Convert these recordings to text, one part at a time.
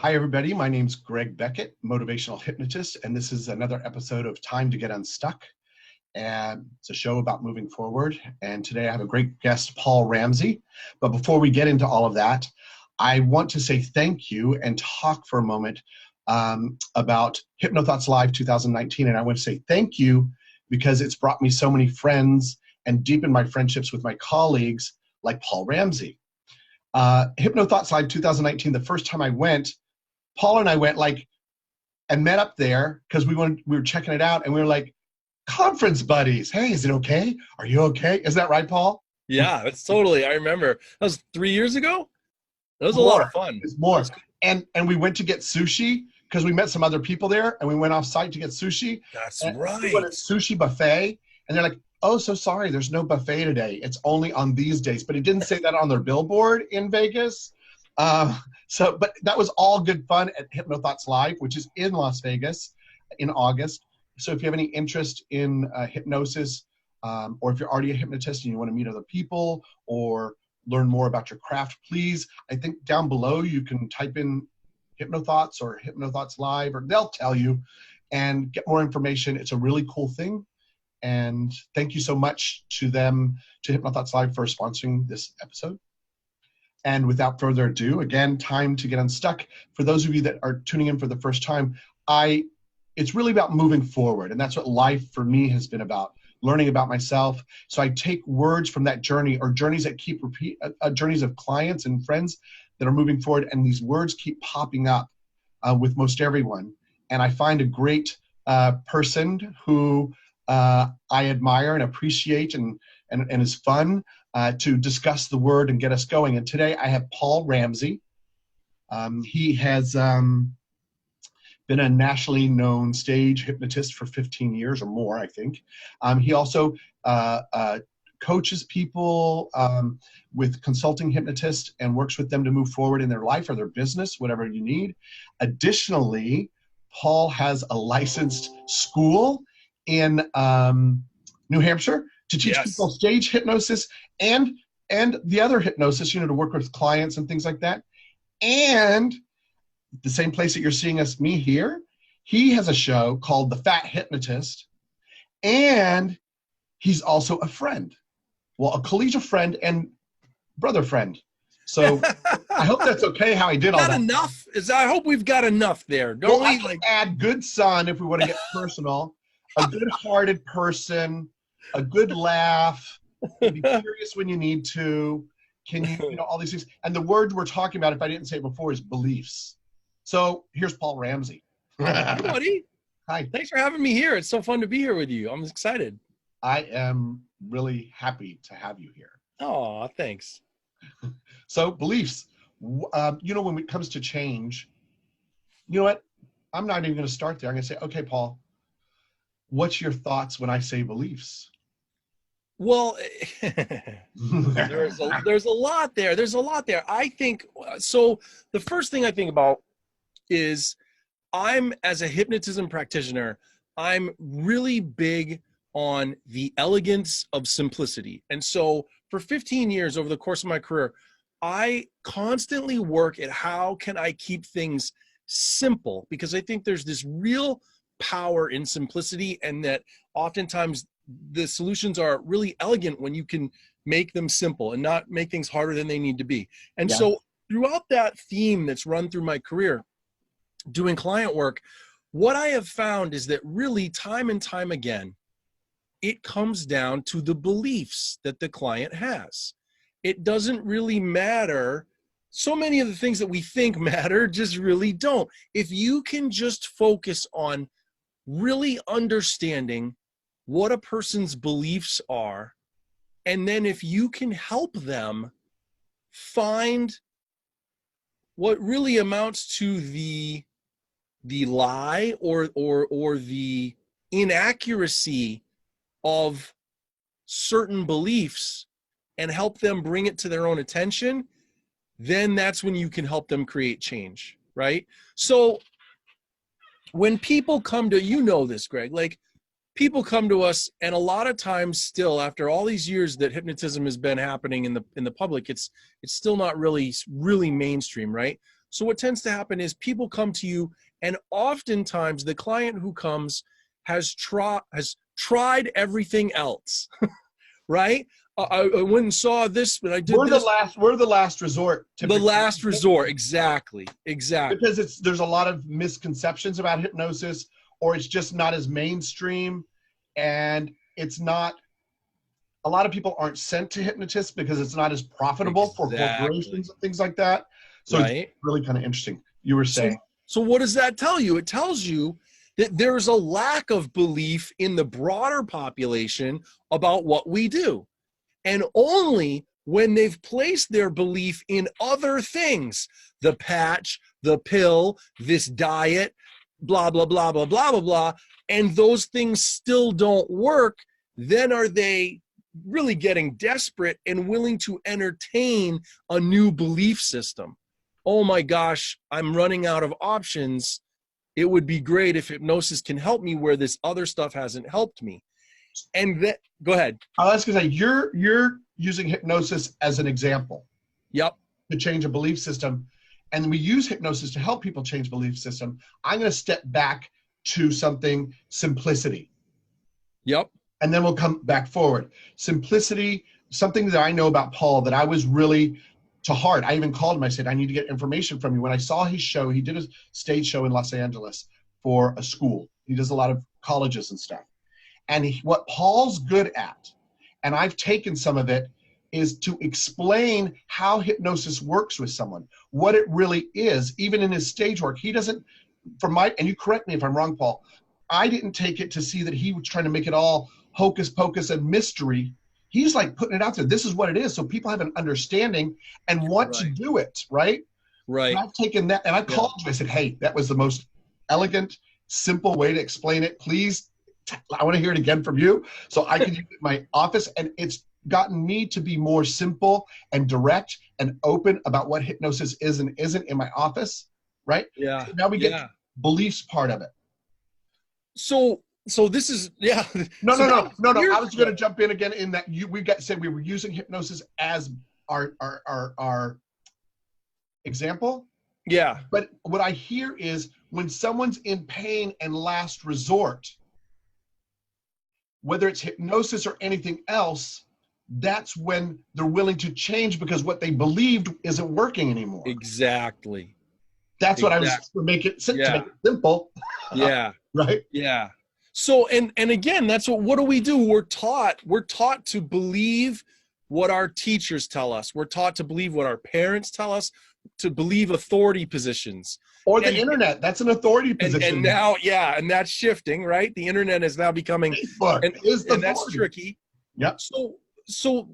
Hi, everybody. My name's Greg Beckett, Motivational Hypnotist, and this is another episode of Time to Get Unstuck. And it's a show about moving forward. And today I have a great guest, Paul Ramsay. But before we get into all of that, I want to say thank you and talk for a moment about Hypno Thoughts Live 2019. And I want to say thank you because it's brought me so many friends and deepened my friendships with my colleagues like Paul Ramsay. Hypno Thoughts Live 2019, the first time I went, Paul and I went and met up there because we were checking it out, and we were like conference buddies. Hey, is it okay? Are you okay? Is that right, Paul? Yeah, it's totally. I remember that was 3 years ago. That was a lot of fun. It's more. And we went to get sushi because we met some other people there, and we went off site to get sushi. That's right. We went to sushi buffet, and they're like, "Oh, so sorry, there's no buffet today. It's only on these days." But it didn't say that on their billboard in Vegas. But that was all good fun at Hypno Thoughts Live, which is in Las Vegas in August. So if you have any interest in hypnosis, or if you're already a hypnotist and you want to meet other people or learn more about your craft, please, I think down below you can type in Hypno Thoughts or Hypno Thoughts Live, or they'll tell you, and get more information. It's a really cool thing. And thank you so much to them, to Hypno Thoughts Live, for sponsoring this episode. And without further ado, again, time to get unstuck. For those of you that are tuning in for the first time, it's really about moving forward. And that's what life for me has been about, learning about myself. So I take words from that journey, or journeys that keep journeys of clients and friends that are moving forward. And these words keep popping up with most everyone. And I find a great person who I admire and appreciate and is fun to discuss the word and get us going. And today I have Paul Ramsay. He has been a nationally known stage hypnotist for 15 years or more, I think. He also coaches people with consulting hypnotists and works with them to move forward in their life or their business, whatever you need. Additionally, Paul has a licensed school in New Hampshire to teach people stage hypnosis and the other hypnosis, to work with clients and things like that. And the same place that you're seeing me here, he has a show called The Fat Hypnotist, and he's also a friend. Well, a collegiate friend and brother friend. So I hope that's okay how I did all that. Enough? I hope we've got enough there. Don't we? I can add good son if we want to get personal. A good-hearted person, a good laugh, be curious when you need to, all these things. And the word we're talking about, if I didn't say it before, is beliefs. So here's Paul Ramsay. Hey, buddy. Hi. Thanks for having me here. It's so fun to be here with you. I'm excited. I am really happy to have you here. Oh, thanks. So beliefs, when it comes to change, you know what? I'm not even going to start there. I'm going to say, okay, Paul, what's your thoughts when I say beliefs? Well, there's a lot there. There's a lot there. I think, so the first thing I think about is as a hypnotism practitioner, I'm really big on the elegance of simplicity. And so for 15 years over the course of my career, I constantly work at how can I keep things simple, because I think there's this real power in simplicity, and that oftentimes the solutions are really elegant when you can make them simple and not make things harder than they need to be. And so throughout that theme that's run through my career doing client work, what I have found is that really time and time again, it comes down to the beliefs that the client has. It doesn't really matter. So many of the things that we think matter just really don't. If you can just focus on really understanding what a person's beliefs are, and then if you can help them find what really amounts to the lie or the inaccuracy of certain beliefs and help them bring it to their own attention, then that's when you can help them create change, right? So when people come to, this, Greg, people come to us, and a lot of times still, after all these years that hypnotism has been happening in the public, it's still not really mainstream, right? So what tends to happen is people come to you, and oftentimes the client who comes has tried everything else, right? I went and saw this, but I did We're this. We're the last resort. The last resort, exactly. Because there's a lot of misconceptions about hypnosis, or it's just not as mainstream, and it's not. A lot of people aren't sent to hypnotists because it's not as profitable for corporations and things like that. So it's really kind of interesting. You were saying. So what does that tell you? It tells you that there's a lack of belief in the broader population about what we do. And only when they've placed their belief in other things, the patch, the pill, this diet, blah, blah, blah, blah, blah, blah, blah, and those things still don't work, then are they really getting desperate and willing to entertain a new belief system. Oh my gosh, I'm running out of options. It would be great if hypnosis can help me where this other stuff hasn't helped me. And that, go ahead. I was going to say, you're using hypnosis as an example. Yep. To change a belief system. And we use hypnosis to help people change belief system. I'm going to step back to something, simplicity. Yep. And then we'll come back forward. Simplicity, something that I know about Paul that I was really to heart. I even called him. I said, I need to get information from you. When I saw his show, he did a stage show in Los Angeles for a school. He does a lot of colleges and stuff. And what Paul's good at, and I've taken some of it, is to explain how hypnosis works with someone, what it really is. Even in his stage work, he doesn't, and you correct me if I'm wrong, Paul, I didn't take it to see that he was trying to make it all hocus pocus and mystery. He's like putting it out there. This is what it is. So people have an understanding and want to do it, right? Right. And I've taken that and I called you. I said, hey, that was the most elegant, simple way to explain it. Please, I want to hear it again from you so I can use it in my office. And it's gotten me to be more simple and direct and open about what hypnosis is and isn't in my office, right? Yeah. So now we get beliefs part of it. So this is, yeah. No. I was going to jump in again in that said we were using hypnosis as our example. Yeah. But what I hear is when someone's in pain and last resort, whether it's hypnosis or anything else, that's when they're willing to change because what they believed isn't working anymore. Exactly. That's what I was to make it simple. Yeah. Right? Yeah. So, and again, that's what do we do? We're taught to believe what our teachers tell us. We're taught to believe what our parents tell us, to believe authority positions. Or the internet, that's an authority position. And now, and that's shifting, right? The internet is now becoming, and that's tricky. Yep. So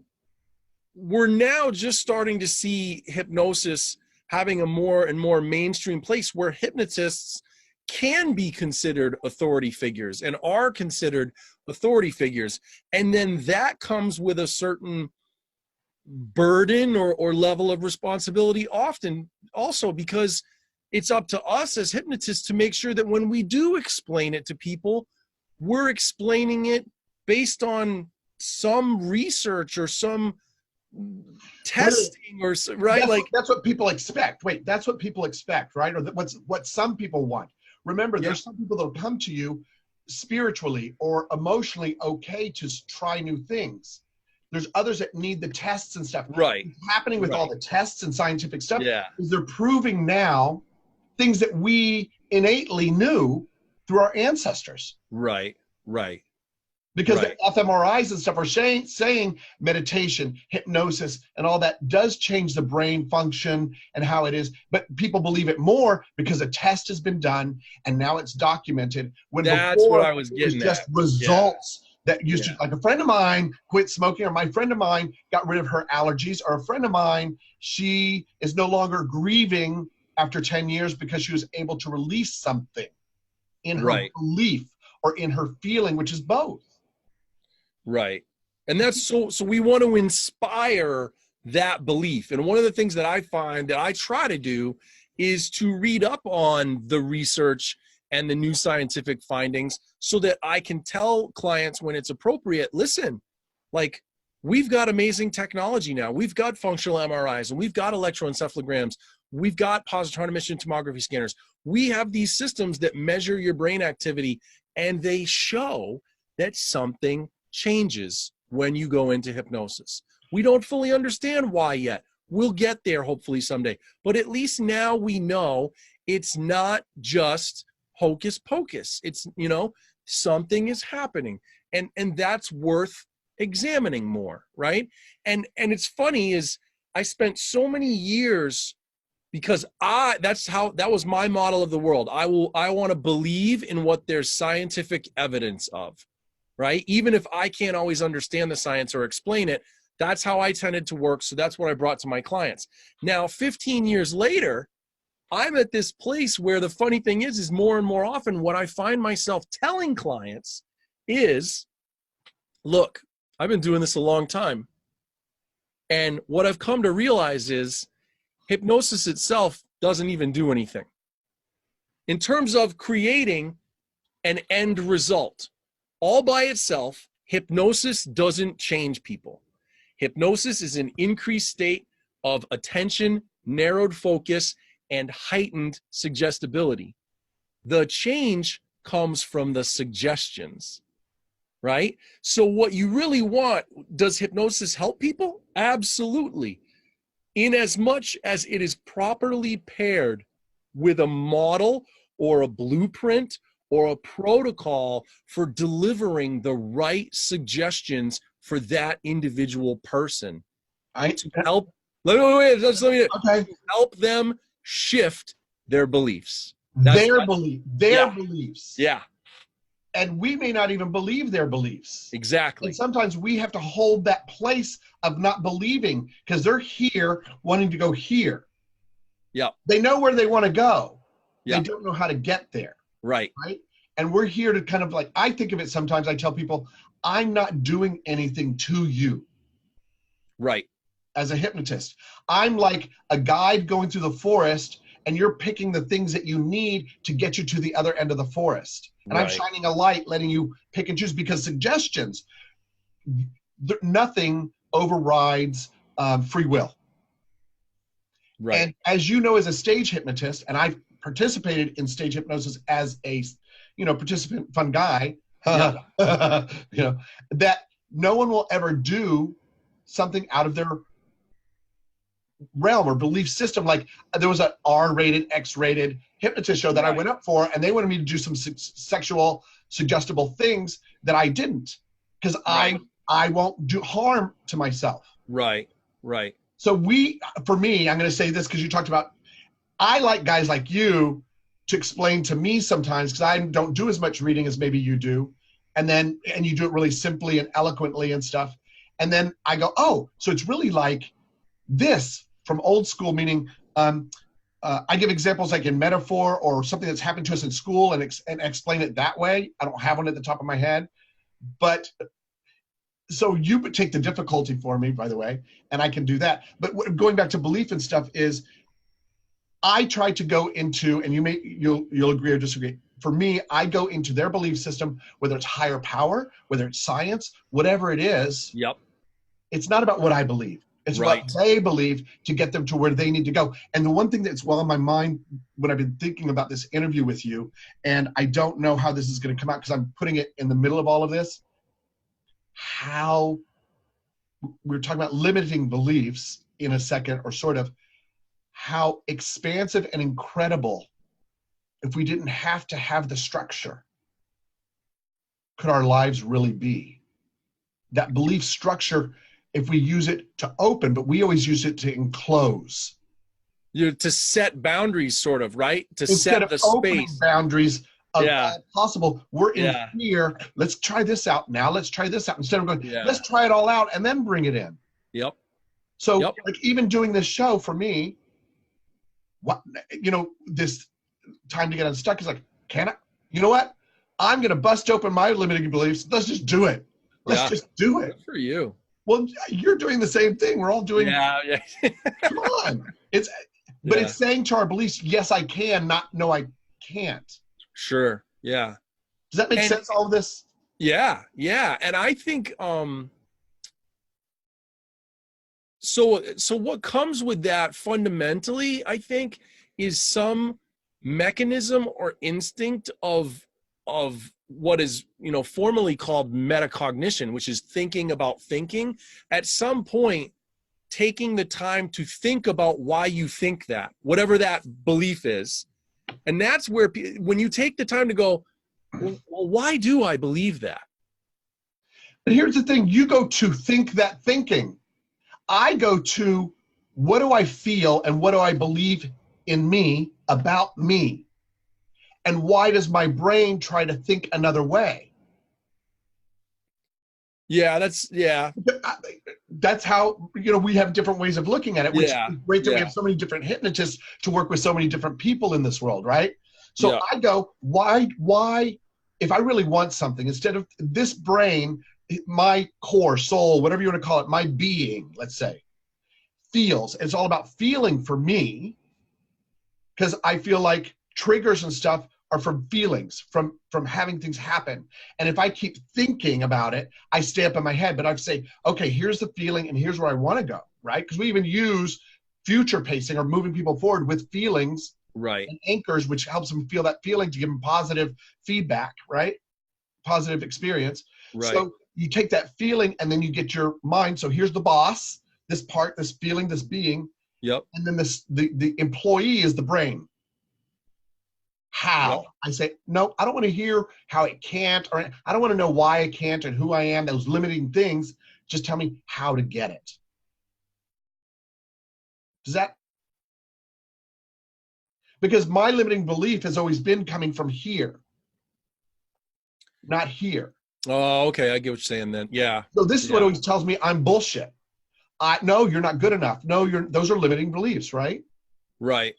we're now just starting to see hypnosis having a more and more mainstream place where hypnotists can be considered authority figures and are considered authority figures. And then that comes with a certain burden or level of responsibility often also, because it's up to us as hypnotists to make sure that when we do explain it to people, we're explaining it based on some research or some testing that's what people expect. Wait, that's what people expect, right? Or what some people want. Remember, there's some people that will come to you spiritually or emotionally okay to try new things. There's others that need the tests and stuff. Right. What's happening with all the tests and scientific stuff is they're proving now things that we innately knew through our ancestors. Right. Because the fMRIs and stuff are saying meditation, hypnosis, and all that does change the brain function and how it is. But people believe it more because a test has been done and now it's documented. When that's before, what I was getting it was just results that used to, like a friend of mine quit smoking, or my friend of mine got rid of her allergies, or a friend of mine, she is no longer grieving after 10 years because she was able to release something in her belief or in her feeling, which is both. Right. And that's so we want to inspire that belief. And one of the things that I find that I try to do is to read up on the research and the new scientific findings so that I can tell clients when it's appropriate, listen, like, we've got amazing technology now. We've got functional MRIs and we've got electroencephalograms. We've got positron emission tomography scanners. We have these systems that measure your brain activity, and they show that something changes when you go into hypnosis. We don't fully understand why yet. We'll get there hopefully someday. But at least now we know it's not just hocus pocus. It's, you know, something is happening. And that's worth examining more, right? And it's funny is I spent so many years, because that was my model of the world. I want to believe in what there's scientific evidence of, right? Even if I can't always understand the science or explain it, that's how I tended to work. So that's what I brought to my clients. Now, 15 years later, I'm at this place where the funny thing is more and more often what I find myself telling clients is, look, I've been doing this a long time. And what I've come to realize is hypnosis itself doesn't even do anything. In terms of creating an end result, all by itself, hypnosis doesn't change people. Hypnosis is an increased state of attention, narrowed focus, and heightened suggestibility. The change comes from the suggestions, right? So what you really want, does hypnosis help people? Absolutely. In as much as it is properly paired with a model or a blueprint or a protocol for delivering the right suggestions for that individual person. To help, help them shift their beliefs. Their beliefs. Yeah. And we may not even believe their beliefs. Exactly. And sometimes we have to hold that place of not believing because they're here wanting to go here. Yeah. They know where they want to go. Yeah. They don't know how to get there. Right. Right. And we're here to kind of like, I think of it sometimes, I tell people, I'm not doing anything to you. Right. As a hypnotist, I'm like a guide going through the forest, and you're picking the things that you need to get you to the other end of the forest. And right. I'm shining a light, letting you pick and choose, because suggestions, nothing overrides free will. Right. And as you know, as a stage hypnotist, and I've participated in stage hypnosis as a, participant, fun guy, that no one will ever do something out of their realm or belief system. Like there was an R-rated, X-rated hypnotist show that I went up for, and they wanted me to do some sexual suggestible things that I didn't, because I won't do harm to myself. Right. So for me, I'm going to say this because you talked about, I like guys like you to explain to me sometimes, because I don't do as much reading as maybe you do. And you do it really simply and eloquently and stuff. And then I go, oh, so it's really like this from old school, meaning I give examples like in metaphor or something that's happened to us in school and explain it that way. I don't have one at the top of my head. But so you would take the difficulty for me, by the way, and I can do that. But going back to belief and stuff is, I try to go into, and you'll agree or disagree. For me, I go into their belief system, whether it's higher power, whether it's science, whatever it is. Yep. It's not about what I believe. It's what they believe to get them to where they need to go. And the one thing that's well in my mind when I've been thinking about this interview with you, and I don't know how this is going to come out because I'm putting it in the middle of all of this, how we're talking about limiting beliefs in a second, or sort of how expansive and incredible, if we didn't have to have the structure, could our lives really be? That belief structure, if we use it to open, but we always use it to enclose. To set boundaries, sort of, right? To Instead set the of opening space. Boundaries of all possible. We're in here. Let's try this out. Now let's try this out. Instead of going, let's try it all out and then bring it in. Yep. So like even doing this show for me, this time to get unstuck is like, can I, you know what? I'm going to bust open my limiting beliefs. Let's just do it. Let's just do it. Good for you. Well, you're doing the same thing. We're all doing. Yeah. Come on. It's saying to our beliefs, yes, I can, not no, I can't. Sure. Yeah. Does that make sense? All of this? Yeah. And I think, so what comes with that fundamentally, I think, is some mechanism or instinct of what is, formally called metacognition, which is thinking about thinking. At some point, taking the time to think about why you think that, whatever that belief is. And that's where, when you take the time to go, well, why do I believe that? But here's the thing, you go to think that thinking. I go to, what do I feel and what do I believe in me about me? And why does my brain try to think another way? Yeah, that's how, we have different ways of looking at it, which is great that we have so many different hypnotists to work with so many different people in this world, right? So I go, why, if I really want something, instead of this brain, my core, soul, whatever you want to call it, my being, let's say, feels, it's all about feeling for me, because I feel like triggers and stuff are from feelings, from having things happen. And if I keep thinking about it, I stay up in my head. But I say, okay, here's the feeling and here's where I want to go, right? Because we even use future pacing or moving people forward with feelings, right, and anchors, which helps them feel that feeling to give them positive feedback, right? Positive experience. Right. So you take that feeling and then you get your mind. So here's the boss, this part, this feeling, this being. Yep. And then the employee is the brain. How? Yep. I say, no, I don't want to hear how it can't, or I don't want to know why I can't and who I am, those limiting things. Just tell me how to get it. Does that? Because my limiting belief has always been coming from here, not here. Oh, okay. I get what you're saying then. Yeah. So this is what always tells me I'm bullshit. No, you're not good enough. No, those are limiting beliefs, right? Right.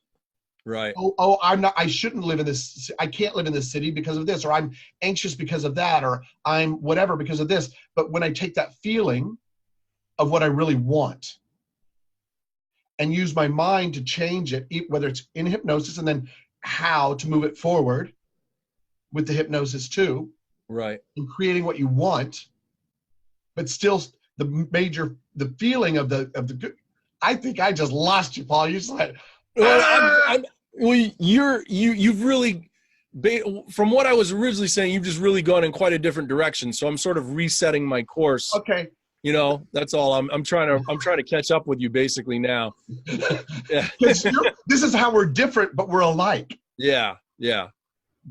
Right. Oh, I shouldn't live in this. I can't live in this city because of this, or I'm anxious because of that, or I'm whatever because of this. But when I take that feeling of what I really want and use my mind to change it, whether it's in hypnosis and then how to move it forward with the hypnosis too. Right. In creating what you want, but still the feeling of the good. I think I just lost you, Paul. You said, you've really, from what I was originally saying, you've just really gone in quite a different direction. So I'm sort of resetting my course. Okay. That's all. I'm trying to catch up with you basically now. Yeah. This is how we're different, but we're alike. Yeah. Yeah.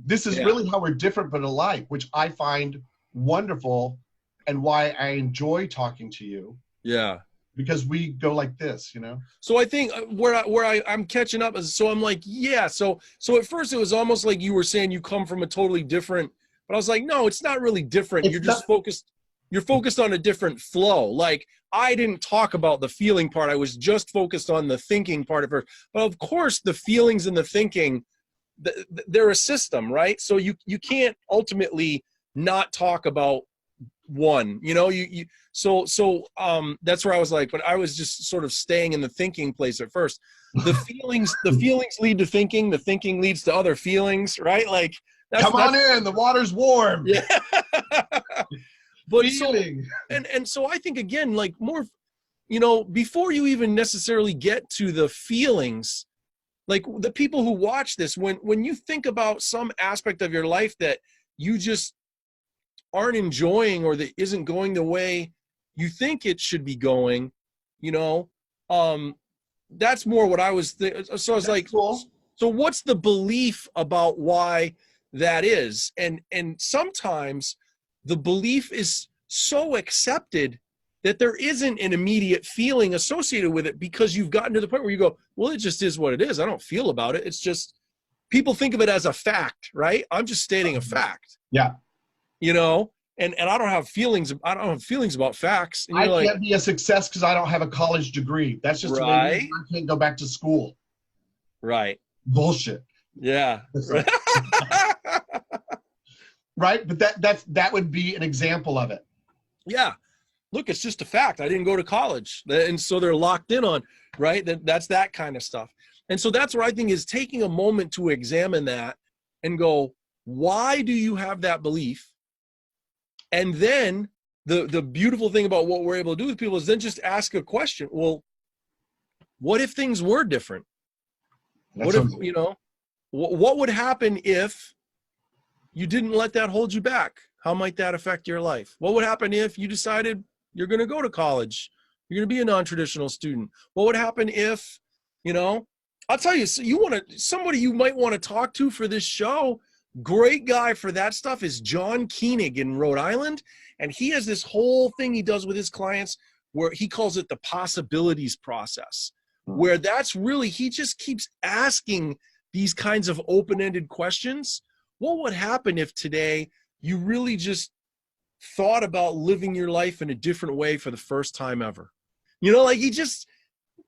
This is really how we're different but alike, which I find wonderful and why I enjoy talking to you. Yeah. Because we go like this, So I think where I'm catching up is, so I'm like, yeah. So at first it was almost like you were saying you come from a totally different, but I was like, no, it's not really different. You're focused on a different flow. Like, I didn't talk about the feeling part. I was just focused on the thinking part of it. But of course the feelings and the thinking, they're a system, right? So you can't ultimately not talk about one, so that's where I was like, but I was just sort of staying in the thinking place at first. The feelings lead to thinking, the thinking leads to other feelings, right? Like, come on in, the water's warm. Yeah. But feeling. So I think, again, like, more, before you even necessarily get to the feelings, like, the people who watch this, when you think about some aspect of your life that you just aren't enjoying, or that isn't going the way you think it should be going, that's more what I was so I was like, cool. So what's the belief about why that is? And sometimes the belief is so accepted that there isn't an immediate feeling associated with it, because you've gotten to the point where you go, well, it just is what it is. I don't feel about it. It's just, people think of it as a fact, right? I'm just stating a fact. Yeah. And I don't have feelings. I don't have feelings about facts. And I can't be a success because I don't have a college degree. That's just right. I can't go back to school. Right. Bullshit. Yeah. Right. But that would be an example of it. Yeah. Look, it's just a fact. I didn't go to college, and so they're locked in on, right? That's that kind of stuff. And so that's where I think is taking a moment to examine that and go, why do you have that belief? And then the beautiful thing about what we're able to do with people is then just ask a question. Well, what if things were different? What if, you know, what would happen if you didn't let that hold you back? How might that affect your life? What would happen if you decided you're going to go to college? You're going to be a non-traditional student. What would happen if, you know, I'll tell you, so you want to, somebody you might want to talk to for this show, great guy for that stuff is John Koenig in Rhode Island. And he has this whole thing he does with his clients where he calls it the possibilities process, where that's really, he just keeps asking these kinds of open-ended questions. What would happen if today you really just thought about living your life in a different way for the first time ever? You know, like you just,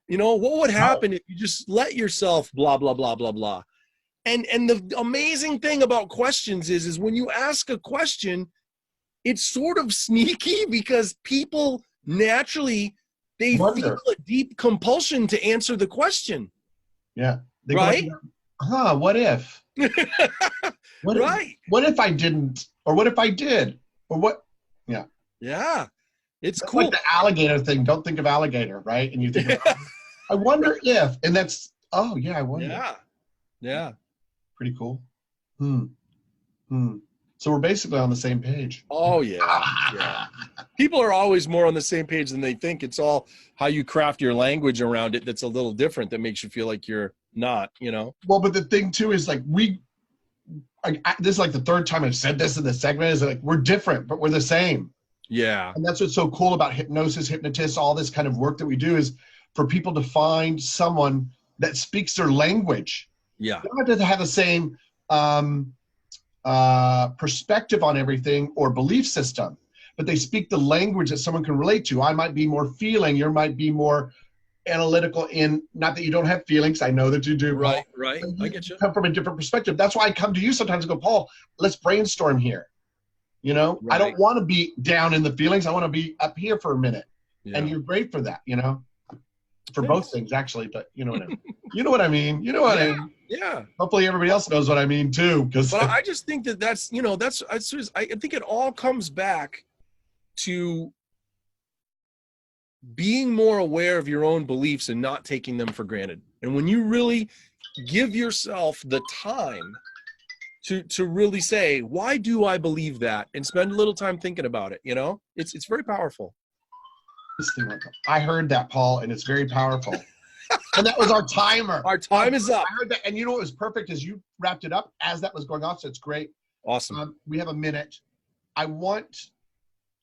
you know, what would happen if you just let yourself blah, blah, blah, blah, blah. And the amazing thing about questions is when you ask a question, it's sort of sneaky because people naturally, they feel a deep compulsion to answer the question. Yeah. They right? What if? Right. What if I didn't? Or what if I did? Or what? Yeah. Yeah. It's that's cool. Like the alligator thing. Don't think of alligator, right? And you think, of, I wonder if, and that's, oh yeah, I wonder. Yeah. Yeah. Pretty cool. So we're basically on the same page. Oh yeah. Yeah. People are always more on the same page than they think. It's all how you craft your language around it that's a little different that makes you feel like you're not, you know? Well, but the thing too is like this is like the third time I've said this in the segment is like we're different, but we're the same. Yeah. And that's what's so cool about hypnosis, hypnotists, all this kind of work that we do is for people to find someone that speaks their language. Yeah. You don't have to have the same perspective on everything or belief system, but they speak the language that someone can relate to. I might be more feeling, you might be more analytical in, not that you don't have feelings, I know that you do. Right, Paul, right. I get you. Come from a different perspective. That's why I come to you sometimes and go, Paul, let's brainstorm here. You know, right. I don't want to be down in the feelings. I want to be up here for a minute. Yeah. And you're great for that, you know, for both things actually, but you know what I mean. You know what I mean. You know what I mean. Yeah. Hopefully everybody else knows what I mean too. But I just think that's, you know, I think it all comes back to being more aware of your own beliefs and not taking them for granted. And when you really give yourself the time to really say, why do I believe that? And spend a little time thinking about it, you know? It's very powerful. I heard that, Paul, and it's very powerful. And that was our timer. Our time is up. I heard that, and you know what was perfect is you wrapped it up as that was going off, so it's great. Awesome. We have a minute. I want,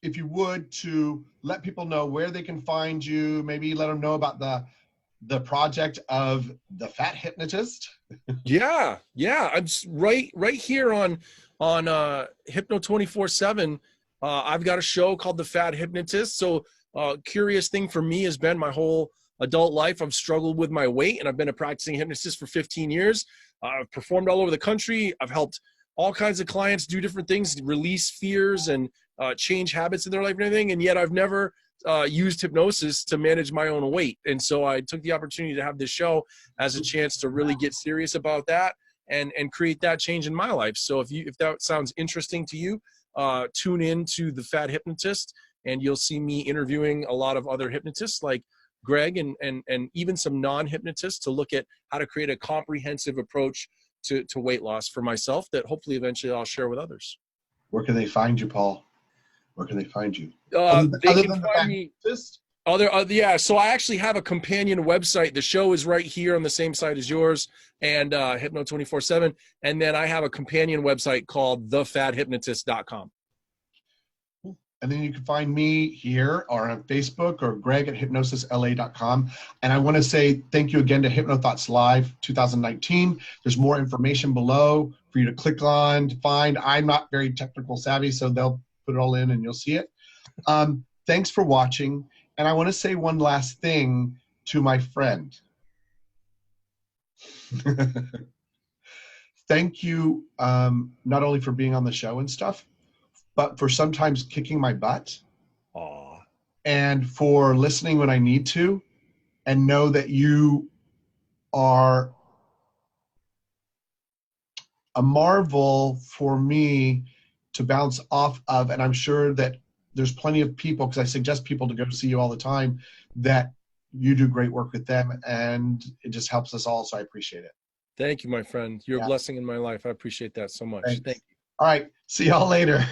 if you would, to let people know where they can find you, maybe let them know about the project of the Fat Hypnotist. Yeah. I'm right here on Hypno 24/7. I've got a show called the Fat Hypnotist. So curious thing for me has been my whole adult life. I've struggled with my weight, and I've been a practicing hypnotist for 15 years. I've performed all over the country. I've helped all kinds of clients do different things, release fears and change habits in their life and everything. And yet I've never used hypnosis to manage my own weight. And so I took the opportunity to have this show as a chance to really get serious about that and create that change in my life. So if that sounds interesting to you, tune in to the Fat Hypnotist, and you'll see me interviewing a lot of other hypnotists like Greg and even some non-hypnotists to look at how to create a comprehensive approach to weight loss for myself that hopefully eventually I'll share with others. Where can they find you, Paul? Where can they find you? They can find me. So I actually have a companion website. The show is right here on the same site as yours, and Hypno 24/7. And then I have a companion website called thefathypnotist.com. And then you can find me here or on Facebook or Greg at hypnosisla.com. And I want to say thank you again to Hypno Thoughts Live 2019. There's more information below for you to click on to find. I'm not very technical savvy, so they'll put it all in and you'll see it. Thanks for watching. And I want to say one last thing to my friend. Thank you not only for being on the show and stuff, but for sometimes kicking my butt. Aww. And for listening when I need to, and know that you are a marvel for me to bounce off of. And I'm sure that there's plenty of people, because I suggest people to go see you all the time, that you do great work with them, and it just helps us all. So I appreciate it. Thank you, my friend. You're a blessing in my life. I appreciate that so much. Thanks. Thank you. All right. See y'all later.